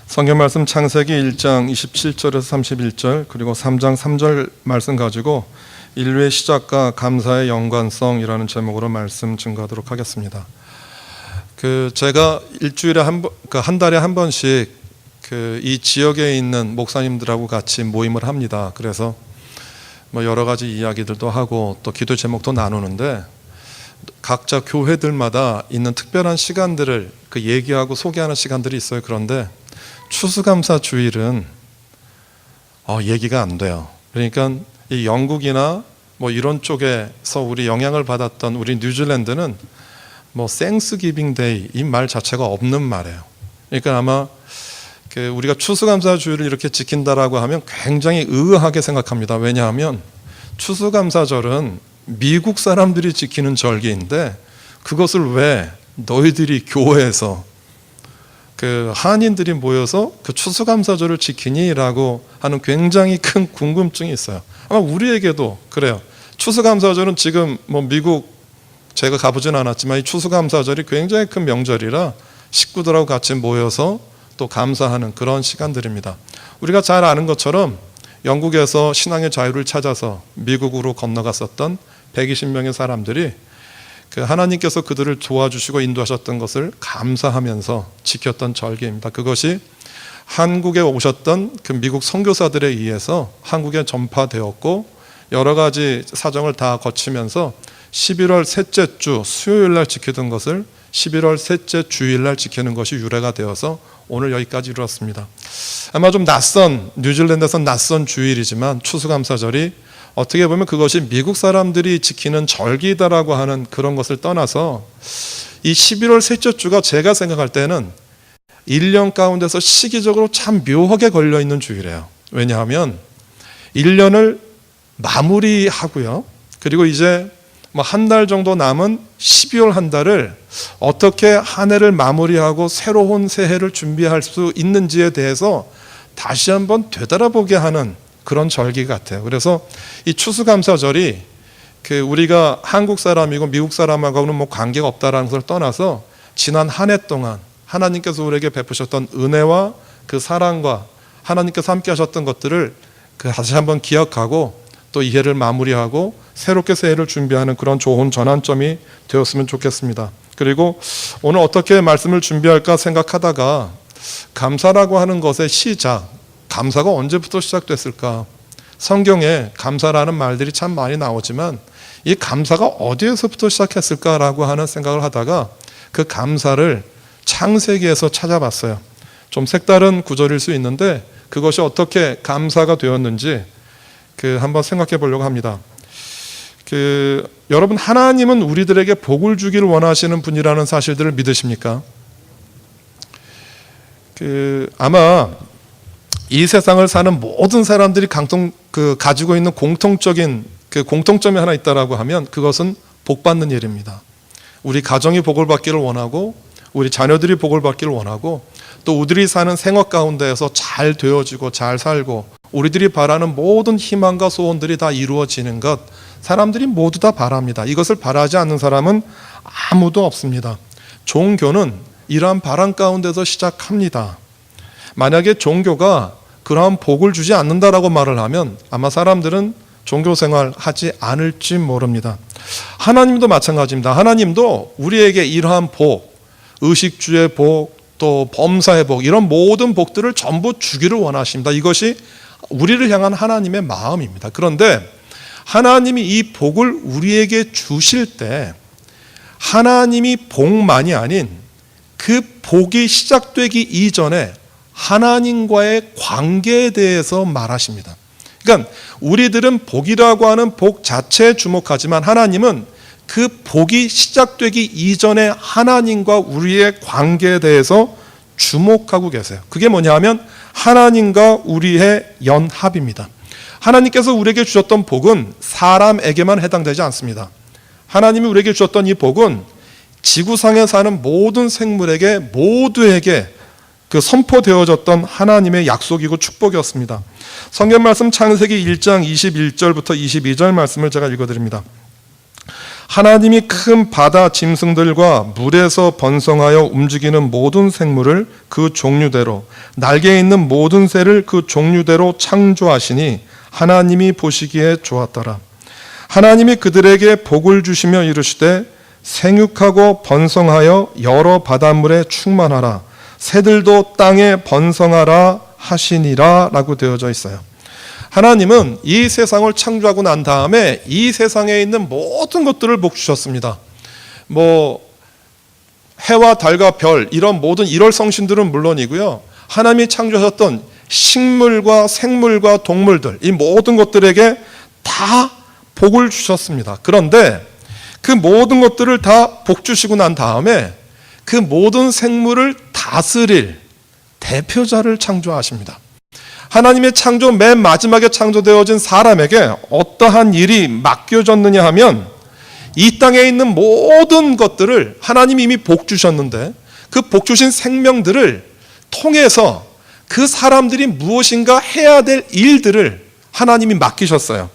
성경 말씀 창세기 1장 27절에서 31절 그리고 3장 3절 말씀 가지고 인류의 시작과 감사의 연관성이라는 제목으로 말씀 증거하도록 하겠습니다. 제가 일주일에 한 달에 한 번씩 이 지역에 있는 목사님들하고 같이 모임을 합니다. 그래서 여러 가지 이야기들도 하고 또 기도 제목도 나누는데 각자 교회들마다 있는 특별한 시간들을 얘기하고 소개하는 시간들이 있어요. 그런데 추수감사 주일은 얘기가 안 돼요. 그러니까 이 영국이나 이런 쪽에서 우리 영향을 받았던 우리 뉴질랜드는 땡스기빙 데이 이 말 자체가 없는 말이에요. 그러니까 아마 우리가 추수감사 주일을 이렇게 지킨다라고 하면 굉장히 의아하게 생각합니다. 왜냐하면 추수감사절은 미국 사람들이 지키는 절기인데 그것을 왜 너희들이 교회에서 한인들이 모여서 추수감사절을 지키니라고 하는 굉장히 큰 궁금증이 있어요. 아마 우리에게도 그래요. 추수감사절은 지금 미국 제가 가보진 않았지만 이 추수감사절이 굉장히 큰 명절이라 식구들하고 같이 모여서 또 감사하는 그런 시간들입니다. 우리가 잘 아는 것처럼 영국에서 신앙의 자유를 찾아서 미국으로 건너갔었던 120명의 사람들이 하나님께서 그들을 도와주시고 인도하셨던 것을 감사하면서 지켰던 절기입니다. 그것이 한국에 오셨던 미국 선교사들에 의해서 한국에 전파되었고 여러 가지 사정을 다 거치면서 11월 셋째 주 수요일 날 지키던 것을 11월 셋째 주일 날 지키는 것이 유래가 되어서 오늘 여기까지 이루었습니다. 아마 좀 뉴질랜드에서 낯선 주일이지만 추수감사절이 어떻게 보면 그것이 미국 사람들이 지키는 절기다라고 하는 그런 것을 떠나서 이 11월 셋째 주가 제가 생각할 때는 1년 가운데서 시기적으로 참 묘하게 걸려있는 주일이에요. 왜냐하면 1년을 마무리하고요. 그리고 이제 한 달 정도 남은 12월 한 달을 어떻게 한 해를 마무리하고 새로운 새해를 준비할 수 있는지에 대해서 다시 한번 되돌아보게 하는 그런 절기 같아요. 그래서 이 추수감사절이 우리가 한국 사람이고 미국 사람하고는 관계가 없다라는 것을 떠나서 지난 한 해 동안 하나님께서 우리에게 베푸셨던 은혜와 그 사랑과 하나님께서 함께 하셨던 것들을 다시 한번 기억하고 또 이 해를 마무리하고 새롭게 새해를 준비하는 그런 좋은 전환점이 되었으면 좋겠습니다. 그리고 오늘 어떻게 말씀을 준비할까 생각하다가 감사라고 하는 것의 시작, 감사가 언제부터 시작됐을까? 성경에 감사라는 말들이 참 많이 나오지만 이 감사가 어디에서부터 시작했을까라고 하는 생각을 하다가 그 감사를 창세기에서 찾아봤어요. 좀 색다른 구절일 수 있는데 그것이 어떻게 감사가 되었는지 한번 생각해 보려고 합니다. 여러분, 하나님은 우리들에게 복을 주기를 원하시는 분이라는 사실들을 믿으십니까? 아마 이 세상을 사는 모든 사람들이 가지고 있는 공통적인 공통점이 하나 있다라고 하면 그것은 복 받는 일입니다. 우리 가정이 복을 받기를 원하고 우리 자녀들이 복을 받기를 원하고 또 우리들이 사는 생활 가운데에서 잘 되어지고 잘 살고 우리들이 바라는 모든 희망과 소원들이 다 이루어지는 것 사람들이 모두 다 바랍니다. 이것을 바라지 않는 사람은 아무도 없습니다. 종교는 이러한 바람 가운데서 시작합니다. 만약에 종교가 그러한 복을 주지 않는다라고 말을 하면 아마 사람들은 종교 생활 하지 않을지 모릅니다. 하나님도 마찬가지입니다. 하나님도 우리에게 이러한 복, 의식주의 복, 또 범사의 복 이런 모든 복들을 전부 주기를 원하십니다. 이것이 우리를 향한 하나님의 마음입니다. 그런데 하나님이 이 복을 우리에게 주실 때 하나님이 복만이 아닌 그 복이 시작되기 이전에 하나님과의 관계에 대해서 말하십니다. 그러니까 우리들은 복이라고 하는 복 자체에 주목하지만 하나님은 그 복이 시작되기 이전에 하나님과 우리의 관계에 대해서 주목하고 계세요. 그게 뭐냐 하면 하나님과 우리의 연합입니다. 하나님께서 우리에게 주셨던 복은 사람에게만 해당되지 않습니다. 하나님이 우리에게 주셨던 이 복은 지구상에 사는 모든 생물에게 모두에게 선포되어졌던 하나님의 약속이고 축복이었습니다. 성경 말씀 창세기 1장 21절부터 22절 말씀을 제가 읽어드립니다. 하나님이 큰 바다 짐승들과 물에서 번성하여 움직이는 모든 생물을 그 종류대로, 날개 있는 모든 새를 그 종류대로 창조하시니 하나님이 보시기에 좋았더라. 하나님이 그들에게 복을 주시며 이르시되 생육하고 번성하여 여러 바닷물에 충만하라. 새들도 땅에 번성하라 하시니라 라고 되어져 있어요. 하나님은 이 세상을 창조하고 난 다음에 이 세상에 있는 모든 것들을 복 주셨습니다. 해와 달과 별, 이런 모든 일월성신들은 물론이고요, 하나님이 창조하셨던 식물과 생물과 동물들, 이 모든 것들에게 다 복을 주셨습니다. 그런데 그 모든 것들을 다 복 주시고 난 다음에 그 모든 생물을 다스릴 대표자를 창조하십니다. 하나님의 창조 맨 마지막에 창조되어진 사람에게 어떠한 일이 맡겨졌느냐 하면 이 땅에 있는 모든 것들을 하나님이 이미 복 주셨는데 그 복 주신 생명들을 통해서 그 사람들이 무엇인가 해야 될 일들을 하나님이 맡기셨어요.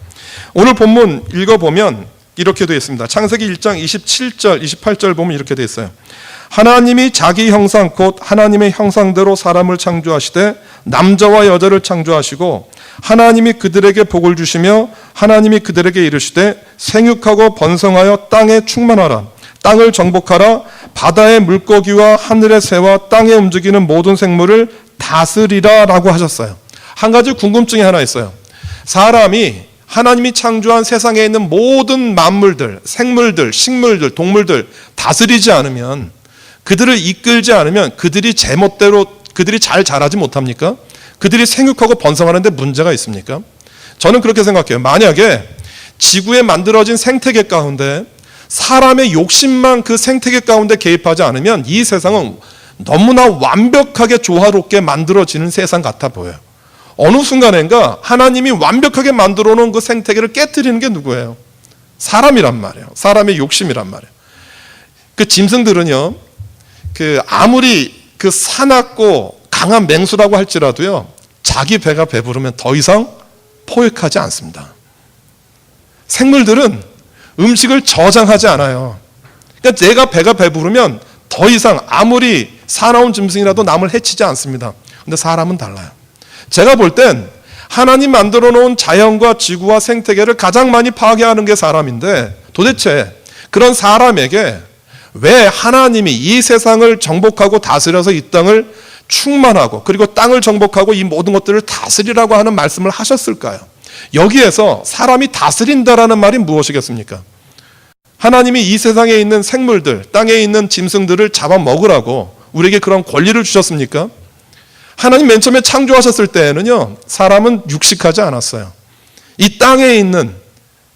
오늘 본문 읽어보면 이렇게 되어 있습니다. 창세기 1장 27절, 28절 보면 이렇게 되어 있어요. 하나님이 자기 형상 곧 하나님의 형상대로 사람을 창조하시되 남자와 여자를 창조하시고 하나님이 그들에게 복을 주시며 하나님이 그들에게 이르시되 생육하고 번성하여 땅에 충만하라. 땅을 정복하라. 바다의 물고기와 하늘의 새와 땅에 움직이는 모든 생물을 다스리라 라고 하셨어요. 한 가지 궁금증이 하나 있어요. 사람이 하나님이 창조한 세상에 있는 모든 만물들, 생물들, 식물들, 동물들 다스리지 않으면, 그들을 이끌지 않으면 그들이 제멋대로 그들이 잘 자라지 못합니까? 그들이 생육하고 번성하는데 문제가 있습니까? 저는 그렇게 생각해요. 만약에 지구에 만들어진 생태계 가운데 사람의 욕심만 그 생태계 가운데 개입하지 않으면 이 세상은 너무나 완벽하게 조화롭게 만들어지는 세상 같아 보여요. 어느 순간인가 하나님이 완벽하게 만들어 놓은 그 생태계를 깨트리는 게 누구예요? 사람이란 말이에요. 사람의 욕심이란 말이에요. 그 짐승들은요, 아무리 사납고 강한 맹수라고 할지라도요, 자기 배가 배부르면 더 이상 포획하지 않습니다. 생물들은 음식을 저장하지 않아요. 그러니까 내가 배가 배부르면 더 이상 아무리 사나운 짐승이라도 남을 해치지 않습니다. 근데 사람은 달라요. 제가 볼 땐 하나님 만들어 놓은 자연과 지구와 생태계를 가장 많이 파괴하는 게 사람인데, 도대체 그런 사람에게 왜 하나님이 이 세상을 정복하고 다스려서 이 땅을 충만하고 그리고 땅을 정복하고 이 모든 것들을 다스리라고 하는 말씀을 하셨을까요? 여기에서 사람이 다스린다라는 말이 무엇이겠습니까? 하나님이 이 세상에 있는 생물들, 땅에 있는 짐승들을 잡아먹으라고 우리에게 그런 권리를 주셨습니까? 하나님 맨 처음에 창조하셨을 때에는요, 사람은 육식하지 않았어요. 이 땅에 있는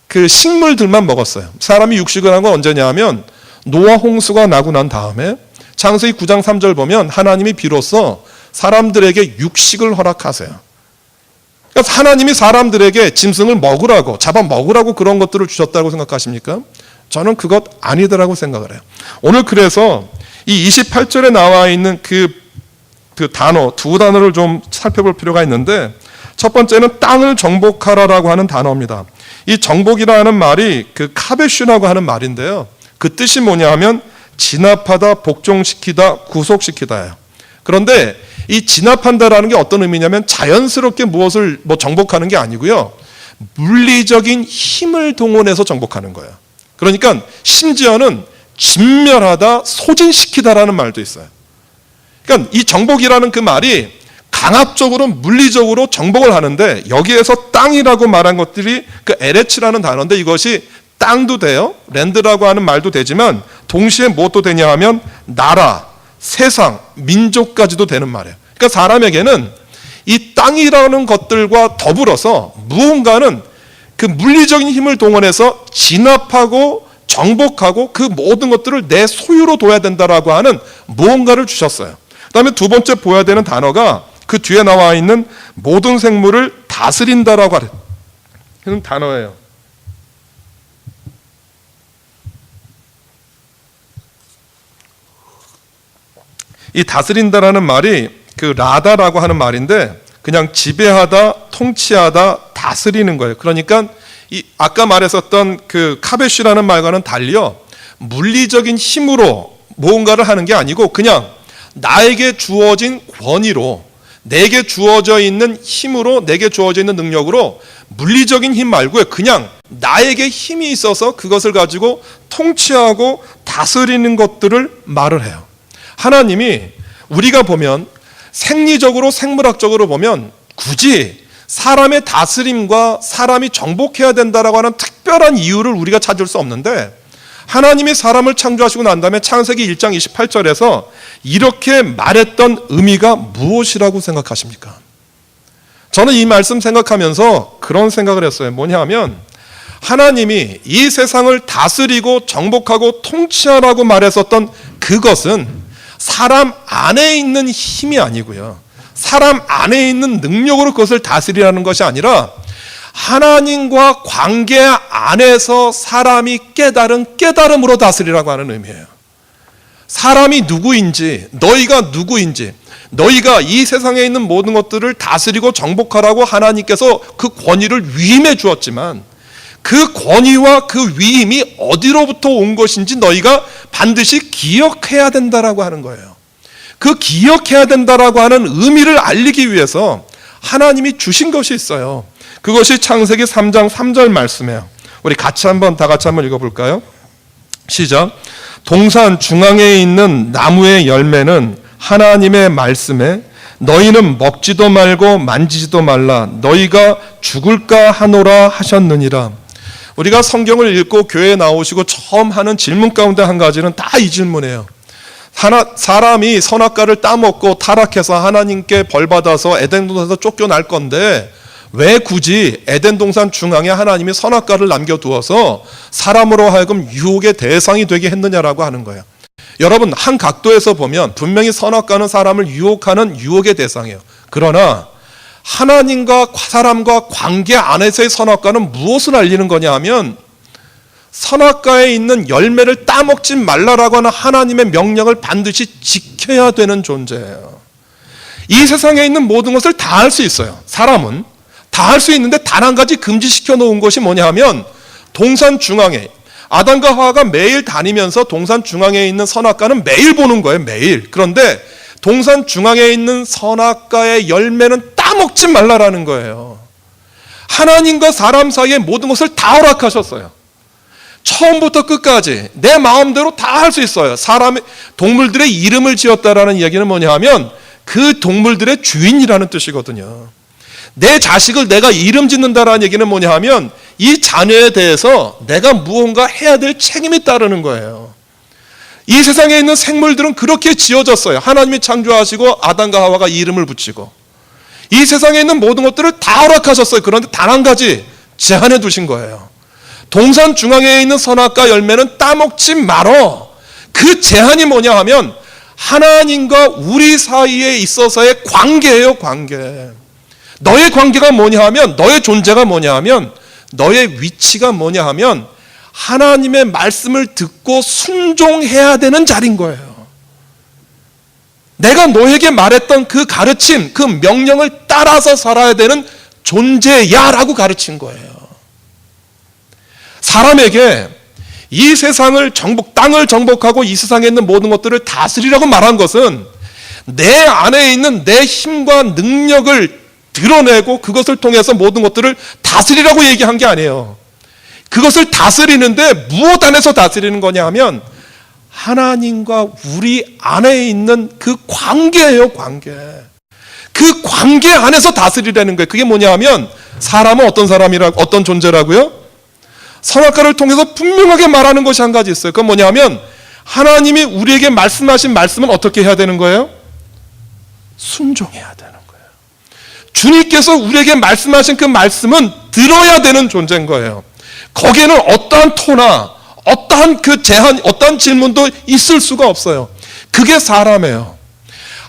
그 식물들만 먹었어요. 사람이 육식을 한 건 언제냐 하면 노아 홍수가 나고 난 다음에 창세기 9장 3절 보면 하나님이 비로소 사람들에게 육식을 허락하세요. 그러니까 하나님이 사람들에게 짐승을 먹으라고, 잡아먹으라고 그런 것들을 주셨다고 생각하십니까? 저는 그것 아니더라고 생각을 해요. 오늘 그래서 이 28절에 나와 있는 그 단어, 두 단어를 좀 살펴볼 필요가 있는데, 첫 번째는 땅을 정복하라라고 하는 단어입니다. 이 정복이라는 말이 카베슈라고 하는 말인데요, 그 뜻이 뭐냐 하면 진압하다, 복종시키다, 구속시키다예요. 그런데 이 진압한다라는 게 어떤 의미냐면 자연스럽게 무엇을 정복하는 게 아니고요, 물리적인 힘을 동원해서 정복하는 거예요. 그러니까 심지어는 진멸하다, 소진시키다라는 말도 있어요. 그러니까 이 정복이라는 그 말이 강압적으로 물리적으로 정복을 하는데, 여기에서 땅이라고 말한 것들이 에레츠라는 단어인데, 이것이 땅도 돼요, 랜드라고 하는 말도 되지만 동시에 무엇도 되냐 하면 나라, 세상, 민족까지도 되는 말이에요. 그러니까 사람에게는 이 땅이라는 것들과 더불어서 무언가는 그 물리적인 힘을 동원해서 진압하고 정복하고 그 모든 것들을 내 소유로 둬야 된다라고 하는 무언가를 주셨어요. 그 다음에 두 번째 보여야 되는 단어가 그 뒤에 나와 있는 모든 생물을 다스린다라고 하는 단어예요. 이 다스린다라는 말이 라다라고 하는 말인데, 그냥 지배하다, 통치하다, 다스리는 거예요. 그러니까 아까 말했었던 그 카베시라는 말과는 달리요, 물리적인 힘으로 무언가를 하는 게 아니고 그냥 나에게 주어진 권위로, 내게 주어져 있는 힘으로, 내게 주어져 있는 능력으로, 물리적인 힘 말고요, 그냥 나에게 힘이 있어서 그것을 가지고 통치하고 다스리는 것들을 말을 해요. 하나님이 우리가 보면 생리적으로, 생물학적으로 보면 굳이 사람의 다스림과 사람이 정복해야 된다라고 하는 특별한 이유를 우리가 찾을 수 없는데, 하나님이 사람을 창조하시고 난 다음에 창세기 1장 28절에서 이렇게 말했던 의미가 무엇이라고 생각하십니까? 저는 이 말씀 생각하면서 그런 생각을 했어요. 뭐냐 하면, 하나님이 이 세상을 다스리고 정복하고 통치하라고 말했었던 그것은 사람 안에 있는 힘이 아니고요, 사람 안에 있는 능력으로 그것을 다스리라는 것이 아니라 하나님과 관계 안에서 사람이 깨달은 깨달음으로 다스리라고 하는 의미예요. 사람이 누구인지, 너희가 누구인지, 너희가 이 세상에 있는 모든 것들을 다스리고 정복하라고 하나님께서 그 권위를 위임해 주었지만, 그 권위와 그 위임이 어디로부터 온 것인지 너희가 반드시 기억해야 된다라고 하는 거예요. 그 기억해야 된다라고 하는 의미를 알리기 위해서 하나님이 주신 것이 있어요. 그것이 창세기 3장 3절 말씀이에요. 우리 다 같이 한번 읽어볼까요? 시작. 동산 중앙에 있는 나무의 열매는 하나님의 말씀에 너희는 먹지도 말고 만지지도 말라, 너희가 죽을까 하노라 하셨느니라. 우리가 성경을 읽고 교회에 나오시고 처음 하는 질문 가운데 한 가지는 다 이 질문이에요. 사람이 선악과를 따먹고 타락해서 하나님께 벌받아서 에덴 동산에서 쫓겨날 건데 왜 굳이 에덴 동산 중앙에 하나님이 선악과를 남겨두어서 사람으로 하여금 유혹의 대상이 되게 했느냐라고 하는 거예요. 여러분, 한 각도에서 보면 분명히 선악과는 사람을 유혹하는 유혹의 대상이에요. 그러나 하나님과 사람과 관계 안에서의 선악과는 무엇을 알리는 거냐 하면, 선악과에 있는 열매를 따먹지 말라라고 하는 하나님의 명령을 반드시 지켜야 되는 존재예요. 이 세상에 있는 모든 것을 다 할 수 있어요. 사람은 다 할 수 있는데 단 한 가지 금지시켜 놓은 것이 뭐냐 하면, 동산 중앙에 아담과 하와가 매일 다니면서 동산 중앙에 있는 선악과는 매일 보는 거예요. 매일. 그런데 동산 중앙에 있는 선악과의 열매는 따먹지 말라라는 거예요. 하나님과 사람 사이의 모든 것을 다 허락하셨어요. 처음부터 끝까지 내 마음대로 다 할 수 있어요. 동물들의 이름을 지었다라는 이야기는 뭐냐 하면 그 동물들의 주인이라는 뜻이거든요. 내 자식을 내가 이름 짓는다라는 얘기는 뭐냐 하면 이 자녀에 대해서 내가 무언가 해야 될 책임이 따르는 거예요. 이 세상에 있는 생물들은 그렇게 지어졌어요. 하나님이 창조하시고 아담과 하와가 이름을 붙이고 이 세상에 있는 모든 것들을 다 허락하셨어요. 그런데 단 한 가지 제한해 두신 거예요. 동산 중앙에 있는 선악과 열매는 따먹지 말어. 그 제한이 뭐냐 하면 하나님과 우리 사이에 있어서의 관계예요. 관계. 너의 관계가 뭐냐 하면, 너의 존재가 뭐냐 하면, 너의 위치가 뭐냐 하면 하나님의 말씀을 듣고 순종해야 되는 자리인 거예요. 내가 너에게 말했던 그 가르침, 그 명령을 따라서 살아야 되는 존재야라고 가르친 거예요. 사람에게 이 세상을 땅을 정복하고 이 세상에 있는 모든 것들을 다스리라고 말한 것은 내 안에 있는 내 힘과 능력을 드러내고 그것을 통해서 모든 것들을 다스리라고 얘기한 게 아니에요. 그것을 다스리는데 무엇 안에서 다스리는 거냐 하면 하나님과 우리 안에 있는 그 관계예요. 관계. 그 관계 안에서 다스리라는 거예요. 그게 뭐냐 하면 사람은 어떤 존재라고요? 선악과를 통해서 분명하게 말하는 것이 한 가지 있어요. 그건 뭐냐 하면 하나님이 우리에게 말씀하신 말씀은 어떻게 해야 되는 거예요? 순종해야 되는 거예요. 주님께서 우리에게 말씀하신 그 말씀은 들어야 되는 존재인 거예요. 거기에는 어떠한 토나 어떠한 그 제한, 어떠한 질문도 있을 수가 없어요. 그게 사람이에요.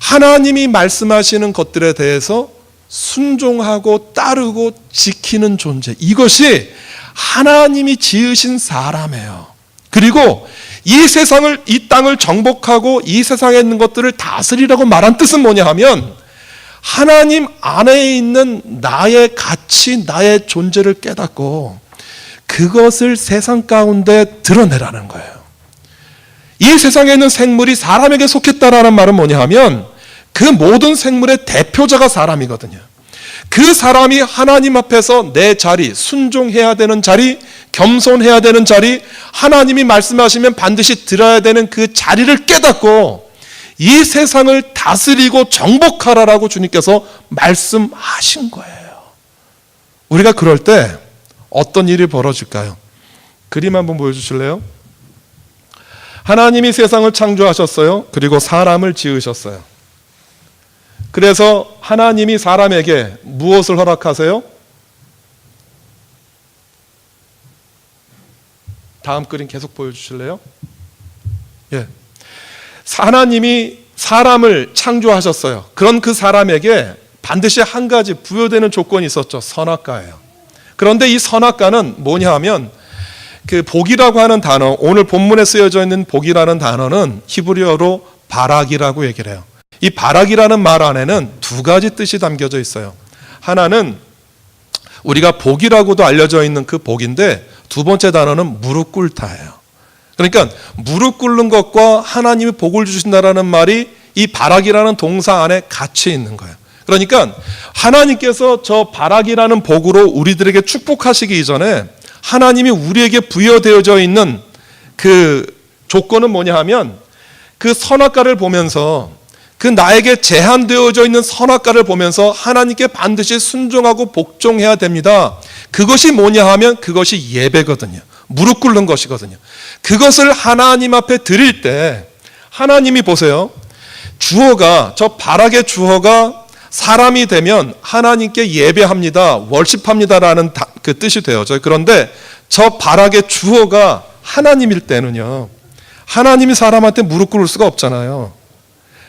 하나님이 말씀하시는 것들에 대해서 순종하고 따르고 지키는 존재, 이것이 하나님이 지으신 사람이에요. 그리고 이 세상을, 이 땅을 정복하고 이 세상에 있는 것들을 다스리라고 말한 뜻은 뭐냐 하면 하나님 안에 있는 나의 가치, 나의 존재를 깨닫고 그것을 세상 가운데 드러내라는 거예요. 이 세상에 있는 생물이 사람에게 속했다라는 말은 뭐냐 하면 그 모든 생물의 대표자가 사람이거든요. 그 사람이 하나님 앞에서 내 자리, 순종해야 되는 자리, 겸손해야 되는 자리, 하나님이 말씀하시면 반드시 들어야 되는 그 자리를 깨닫고 이 세상을 다스리고 정복하라라고 주님께서 말씀하신 거예요. 우리가 그럴 때 어떤 일이 벌어질까요? 그림 한번 보여주실래요? 하나님이 세상을 창조하셨어요. 그리고 사람을 지으셨어요. 그래서 하나님이 사람에게 무엇을 허락하세요? 다음 그림 계속 보여주실래요? 예. 하나님이 사람을 창조하셨어요. 그런 그 사람에게 반드시 한 가지 부여되는 조건이 있었죠. 선악과예요. 그런데 이 선악과는 뭐냐 하면 그 복이라고 하는 단어, 오늘 본문에 쓰여져 있는 복이라는 단어는 히브리어로 바락이라고 얘기를 해요. 이 바락이라는 말 안에는 두 가지 뜻이 담겨져 있어요. 하나는 우리가 복이라고도 알려져 있는 그 복인데 두 번째 단어는 무릎 꿇다예요. 그러니까 무릎 꿇는 것과 하나님이 복을 주신다라는 말이 이 바락이라는 동사 안에 같이 있는 거예요. 그러니까 하나님께서 저 바락이라는 복으로 우리들에게 축복하시기 이전에 하나님이 우리에게 부여되어져 있는 그 조건은 뭐냐 하면 그 선악과를 보면서 그 나에게 제한되어져 있는 선악과를 보면서 하나님께 반드시 순종하고 복종해야 됩니다. 그것이 뭐냐 하면 그것이 예배거든요. 무릎 꿇는 것이거든요. 그것을 하나님 앞에 드릴 때 하나님이 보세요. 주어가 저 바락의 주어가 사람이 되면 하나님께 예배합니다. 월십합니다라는 그 뜻이 되어져요. 그런데 저 바락의 주어가 하나님일 때는요. 하나님이 사람한테 무릎 꿇을 수가 없잖아요.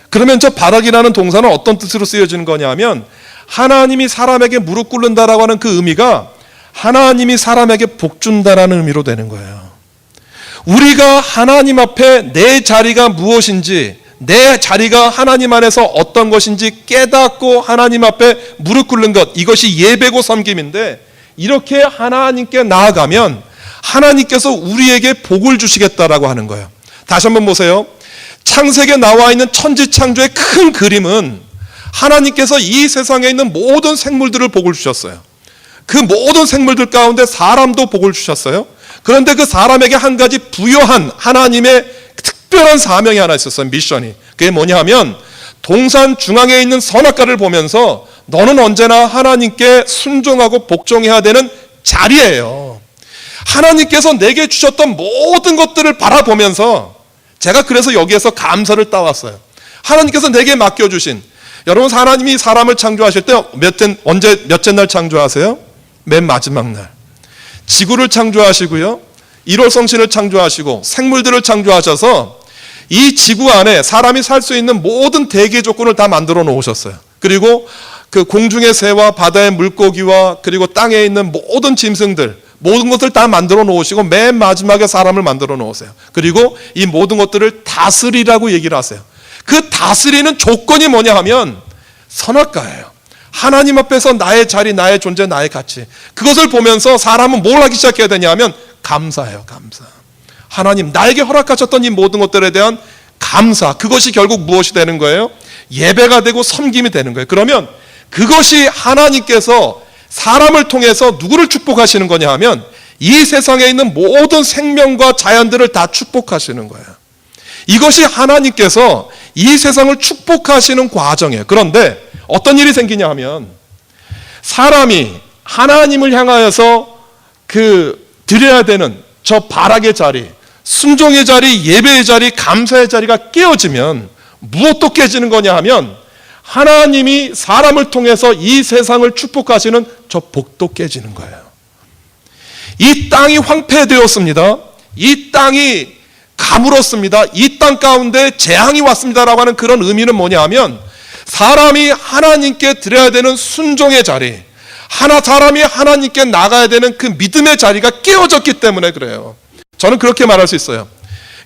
그러면 저 바락이라는 동사는 어떤 뜻으로 쓰여지는 거냐면 하나님이 사람에게 무릎 꿇는다라고 하는 그 의미가 하나님이 사람에게 복 준다라는 의미로 되는 거예요. 우리가 하나님 앞에 내 자리가 무엇인지, 내 자리가 하나님 안에서 어떤 것인지 깨닫고 하나님 앞에 무릎 꿇는 것, 이것이 예배고 섬김인데 이렇게 하나님께 나아가면 하나님께서 우리에게 복을 주시겠다라고 하는 거예요. 다시 한번 보세요. 창세기에 나와 있는 천지창조의 큰 그림은 하나님께서 이 세상에 있는 모든 생물들을 복을 주셨어요. 그 모든 생물들 가운데 사람도 복을 주셨어요. 그런데 그 사람에게 한 가지 부여한 하나님의 특별한 사명이 하나 있었어요. 미션이. 그게 뭐냐 하면 동산 중앙에 있는 선악과를 보면서 너는 언제나 하나님께 순종하고 복종해야 되는 자리예요. 하나님께서 내게 주셨던 모든 것들을 바라보면서 제가 그래서 여기에서 감사를 따왔어요. 하나님께서 내게 맡겨주신, 여러분 하나님이 사람을 창조하실 때 몇째 날 창조하세요? 맨 마지막 날. 지구를 창조하시고요, 1월 성신을 창조하시고 생물들을 창조하셔서 이 지구 안에 사람이 살 수 있는 모든 대기 조건을 다 만들어 놓으셨어요. 그리고 그 공중의 새와 바다의 물고기와 그리고 땅에 있는 모든 짐승들, 모든 것을 다 만들어 놓으시고 맨 마지막에 사람을 만들어 놓으세요. 그리고 이 모든 것들을 다스리라고 얘기를 하세요. 그 다스리는 조건이 뭐냐 하면 선악과예요. 하나님 앞에서 나의 자리, 나의 존재, 나의 가치, 그것을 보면서 사람은 뭘 하기 시작해야 되냐 하면 감사해요. 감사. 하나님 나에게 허락하셨던 이 모든 것들에 대한 감사, 그것이 결국 무엇이 되는 거예요? 예배가 되고 섬김이 되는 거예요. 그러면 그것이 하나님께서 사람을 통해서 누구를 축복하시는 거냐 하면 이 세상에 있는 모든 생명과 자연들을 다 축복하시는 거예요. 이것이 하나님께서 이 세상을 축복하시는 과정이에요. 그런데 어떤 일이 생기냐 하면 사람이 하나님을 향하여서 드려야 되는 저 바락의 자리, 순종의 자리, 예배의 자리, 감사의 자리가 깨어지면 무엇도 깨지는 거냐 하면 하나님이 사람을 통해서 이 세상을 축복하시는 저 복도 깨지는 거예요. 이 땅이 황폐되었습니다. 이 땅이 가물었습니다. 이 땅 가운데 재앙이 왔습니다라고 하는 그런 의미는 뭐냐 하면 사람이 하나님께 드려야 되는 순종의 자리, 사람이 하나님께 나가야 되는 그 믿음의 자리가 깨어졌기 때문에 그래요. 저는 그렇게 말할 수 있어요.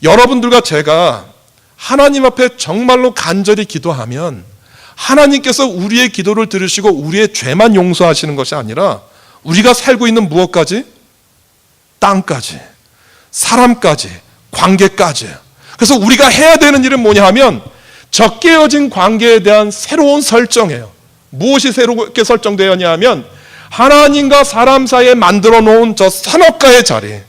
여러분들과 제가 하나님 앞에 정말로 간절히 기도하면 하나님께서 우리의 기도를 들으시고 우리의 죄만 용서하시는 것이 아니라 우리가 살고 있는 무엇까지? 땅까지, 사람까지, 관계까지. 그래서 우리가 해야 되는 일은 뭐냐 하면 저 깨어진 관계에 대한 새로운 설정이에요. 무엇이 새롭게 설정되었냐 하면 하나님과 사람 사이에 만들어 놓은 저 선악과의 자리,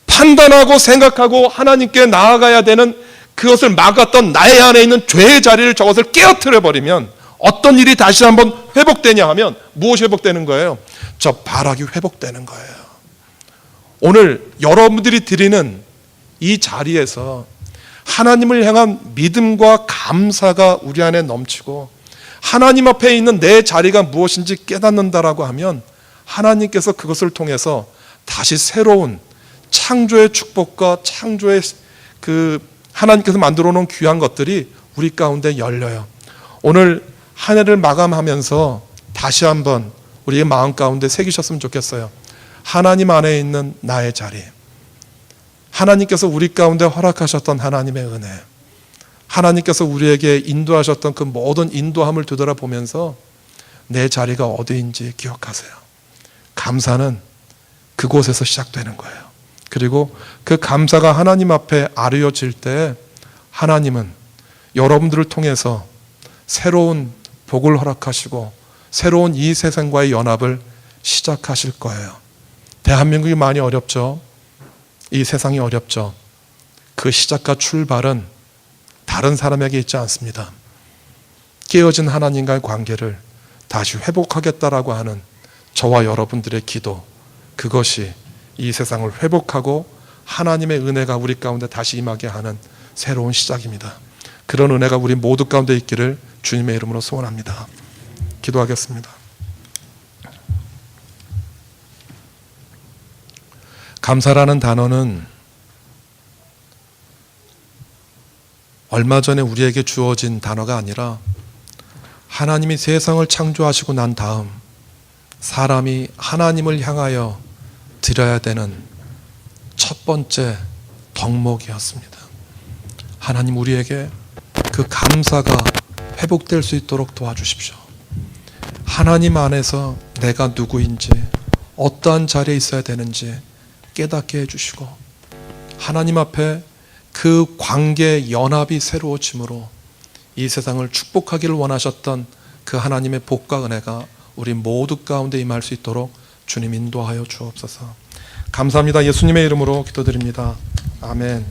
판단하고 생각하고 하나님께 나아가야 되는 그것을 막았던 나의 안에 있는 죄의 자리를 저것을 깨어뜨려 버리면 어떤 일이 다시 한번 회복되냐 하면 무엇이 회복되는 거예요? 저 발악이 회복되는 거예요. 오늘 여러분들이 드리는 이 자리에서 하나님을 향한 믿음과 감사가 우리 안에 넘치고 하나님 앞에 있는 내 자리가 무엇인지 깨닫는다라고 하면 하나님께서 그것을 통해서 다시 새로운 창조의 축복과 창조의 그 하나님께서 만들어 놓은 귀한 것들이 우리 가운데 열려요. 오늘 한 해를 마감하면서 다시 한번 우리의 마음 가운데 새기셨으면 좋겠어요. 하나님 안에 있는 나의 자리, 하나님께서 우리 가운데 허락하셨던 하나님의 은혜, 하나님께서 우리에게 인도하셨던 그 모든 인도함을 되돌아보면서 내 자리가 어디인지 기억하세요. 감사는 그곳에서 시작되는 거예요. 그리고 그 감사가 하나님 앞에 아뢰어질 때 하나님은 여러분들을 통해서 새로운 복을 허락하시고 새로운 이 세상과의 연합을 시작하실 거예요. 대한민국이 많이 어렵죠. 이 세상이 어렵죠. 그 시작과 출발은 다른 사람에게 있지 않습니다. 깨어진 하나님과의 관계를 다시 회복하겠다라고 하는 저와 여러분들의 기도, 그것이 이 세상을 회복하고 하나님의 은혜가 우리 가운데 다시 임하게 하는 새로운 시작입니다. 그런 은혜가 우리 모두 가운데 있기를 주님의 이름으로 소원합니다. 기도하겠습니다. 감사라는 단어는 얼마 전에 우리에게 주어진 단어가 아니라 하나님이 세상을 창조하시고 난 다음 사람이 하나님을 향하여 드려야 되는 첫 번째 덕목이었습니다. 하나님, 우리에게 그 감사가 회복될 수 있도록 도와주십시오. 하나님 안에서 내가 누구인지, 어떠한 자리에 있어야 되는지 깨닫게 해주시고, 하나님 앞에 그 관계의 연합이 새로워짐으로 이 세상을 축복하기를 원하셨던 그 하나님의 복과 은혜가 우리 모두 가운데 임할 수 있도록 주님 인도하여 주옵소서. 감사합니다. 예수님의 이름으로 기도드립니다. 아멘.